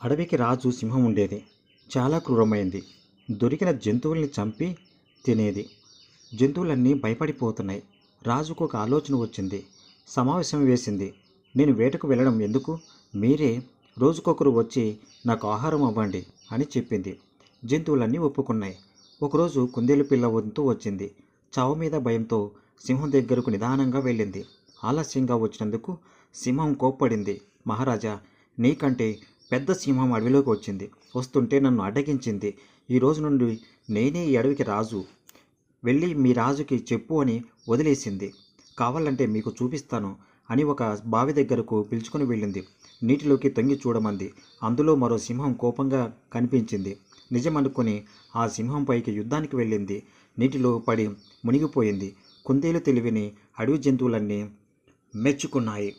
అడవికి రాజు సింహం ఉండేది. చాలా క్రూరమైంది. దొరికిన జంతువుల్ని చంపి తినేది. జంతువులన్నీ భయపడిపోతున్నాయి. రాజుకు ఒక ఆలోచన వచ్చింది. సమావేశం వేసింది. నేను వేటకు వెళ్ళడం ఎందుకు? మీరే రోజుకొకరు వచ్చి నాకు ఆహారం అవ్వండి అని చెప్పింది. జంతువులన్నీ ఒప్పుకున్నాయి. ఒకరోజు కుందేలు పిల్ల వంతు వచ్చింది. చావు మీద భయంతో సింహం దగ్గరకు నిదానంగా వెళ్ళింది. ఆలస్యంగా వచ్చినందుకు సింహం కోప్పడింది. మహారాజా, నీకంటే పెద్ద సింహం అడవిలోకి వచ్చింది. వస్తుంటే నన్ను అడ్డగించింది. ఈ రోజు నుండి నేనే ఈ అడవికి రాజు. వెళ్ళి మీ రాజుకి చెప్పు అని వదిలేసింది. కావాలంటే మీకు చూపిస్తాను అని ఒక బావి దగ్గరకు పిలుచుకొని వెళ్ళింది. నీటిలోకి తొంగి చూడమంది. అందులో మరో సింహం కోపంగా కనిపించింది. నిజమనుకుని ఆ సింహం పైకి యుద్ధానికి వెళ్ళింది. నీటిలో పడి మునిగిపోయింది. కుందేలు తెలివిని అడవి జంతువులన్నీ మెచ్చుకున్నాయి.